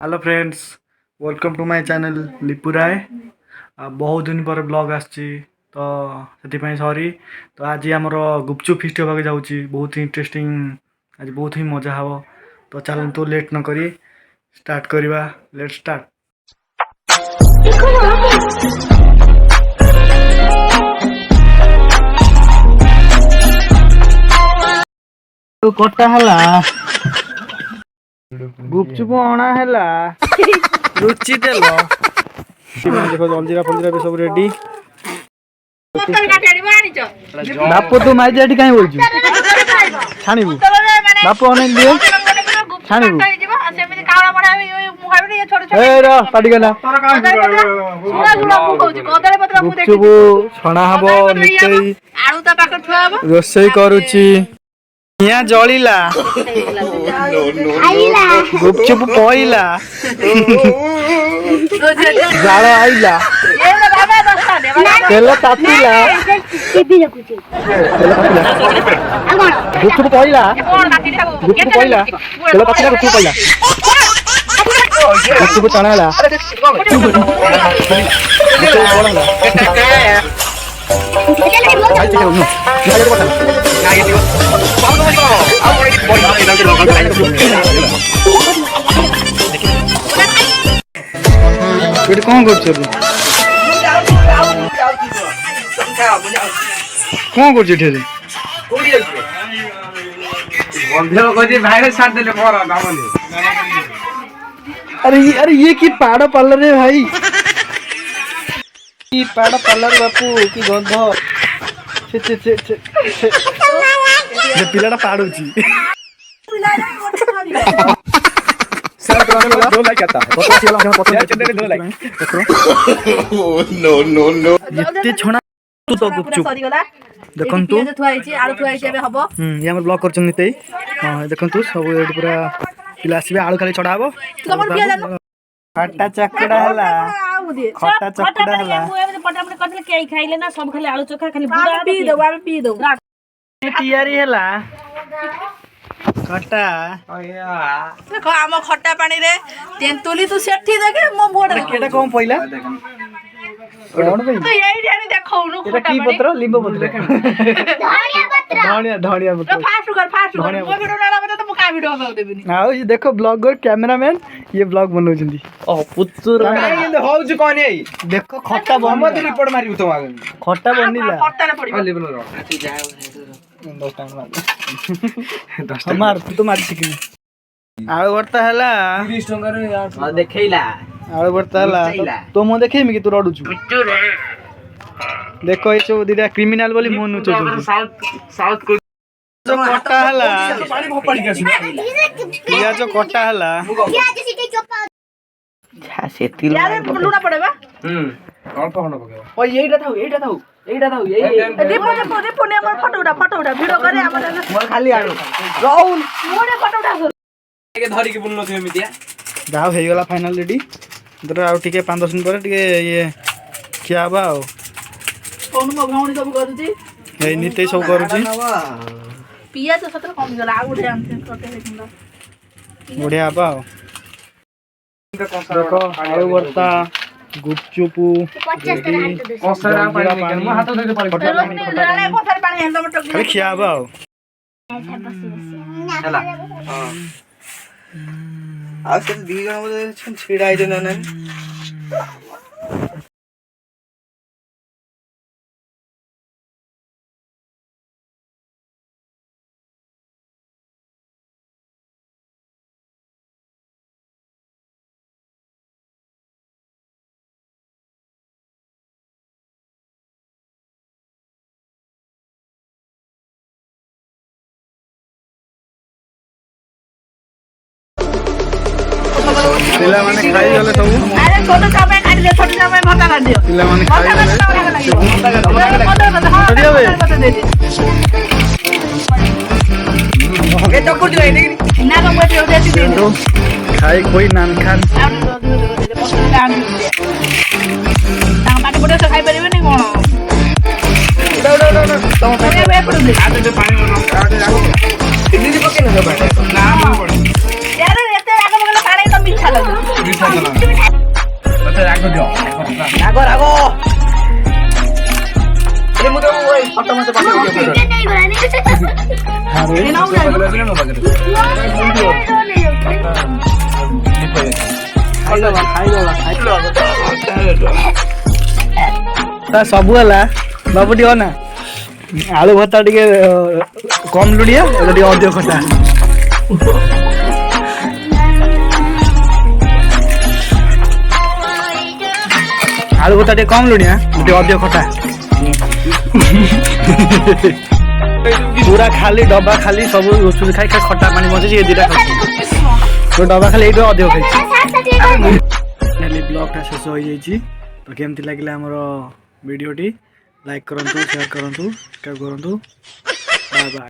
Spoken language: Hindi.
Hello friends, welcome to my channel Lipu Rai. बहुत दिन पर ब्लॉग आसी तो से सॉरी। तो आज आमर गुपचुप फिस्ट होगा जाऊँगी, बहुत ही इंटरेस्टिंग, आज बहुत ही मजा हे। तो चलतु लेट न करी स्टार्ट करवा। Let start. तो कटा हला गुपचुप अणा हैला रुचि तेल देखो जलजीरा फलजीरा भी सब रेडी। बापू तू माइ जाटी कहीं बोलछु छाणीबू बापू अनेक दिए छाणीबू ए रो पाटी गला गुपचुप छणा हबो निश्चय आळू ता पाक ठुआ हबो रोसई करूची यहाँ जलिला गुपचुप पइला जाल आइला तेल तातिला गुपचुप पइला तेल तातिला गुपचुप पइला गुपचुप चणाला कौन कर अरे ये की पाड़ पार्लर है भाई, की पाड़ पार्लर बापू की गंध छे छे छे छे छे ये पिलाटा पाड़ुची दो लाइक आता नो नो नो इतने छोना तू तो गुपचुप देखन तू आलू थुआ हिचे बे हबो ये हमर ब्लॉग करछन निते। हां देखन तू सब एडी पूरा पिला आसीबे आलू खाली चढ़ा हबो खट्टा चकड़ा हला खट्टा चकड़ा हला पटापट कथले के खाइले ना सब खाली आलू चोखा खाली बुरा पी दो तैयारी हला खट्टा देखो आम खट्टा पानी रे तेंतुली तू सेठी देखे मो बोड केटा कोन पहिला कोन भाई तो यही जानी देखौनु एटा की पत्र लिंबू पत्र धनिया पत्र फास्ट कर मो वीडियो ना बता तो मो का वीडियो कर देबनी। हां ये देखो ब्लॉगर कैमरामैन ये ब्लॉग बनौजंदी ओ पुत्तुर ये होउज कोन है देखो खट्टा बन मत रिपोर्ट मारिउ तो आगे खट्टा बनिला खट्टा रे पड़ी लेबल रो 10 टाइम मार 10 टाइम मार तू तो मार सिकनी आळू भरता हला 30 टंका रे यार हां देखैला आळू भरता हला तो मो देखेमी कि तू रडुछु देखो ये सब दिदा क्रिमिनल बोली मन नुचो साउथ को जो कटा हला पानी भोपाड़ी के पिया जो कटा हला सेती यार लुना पड़ेबा अल्प खंड पके ओ एइटा थाउ देखो ने हमर फोटोटा वीडियो करे हमर मोर खाली आळू राहुल मोरे फोटोटा के धरी के बुनलो थे मितिया गाव हे गला फाइनल रेडी दर आ टिके 5-10 मिनिट पर टिके ये क्या बा कोन मो भाउनी सब करूची ए निते सब करूची पियाज सत्र कम गला आ उठे आनते छोटे हेकिंदा बढ़िया बा देखो आलू भरता गुपचुप कोसरा पानी म हाथ धरे पानी राणे कोसर पानी हम टमाटर खाली खिया बा हला आ से दी जण मध्ये छिडा आइ जण न पिला माने खाई गले सब अरे छोटो समय काट ले छोटो समय भत्ता काट दियो पिला माने खाई गले ओके चक्कर दियो नि ना को बैठे उधर से दे खाई कोई नान खान तां पाटे पड़े से खाई परिबे नि कोन तो वे पड़ो दे आते जो पानी बनो आते जाओ इडली पके न पानी ना यार एते आगे बगल पानी तो मीठा लगे ରାଗ ଦିଅ ରାଗ ରାଗ ମୁଁ ତ ଫଟୋ ମତେ ତା ସବୁ ହେଲା ବାବୁ ଟିକେ ନା ଆଳୁ ଭର୍ତ୍ତା ଟିକେ କମ୍ ଲୁଣିଆ ଏବେ ଟିକେ ଅଧିକ ଖଟା ଆଳୁ ଭର୍ତ୍ତା ଟିକେ କମ୍ ଲୁଣିଆ ଟିକେ ଅଧିକ ଖଟା ପୁରା ଖାଲି ଡବା ଖାଲି ସବୁ ଖାଇ ଖାଇ ଖଟା ପାଣି ବସିଛି ଏ ଦିଟା ଖାଇଛି ଡବା ଖାଲି ଏଇଠୁ ଅଧିକ ଖାଇଛି ବ୍ଲଗ୍ଟା ଶେଷ ହୋଇଯାଇଛି ତ କେମିତି ଲାଗିଲା ଆମର ଭିଡ଼ିଓଟି ଲାଇକ୍ କରନ୍ତୁ ସେୟାର କରନ୍ତୁ ସବସ୍କ୍ରାଇବ୍ କରନ୍ତୁ ବାଏ ବାଏ।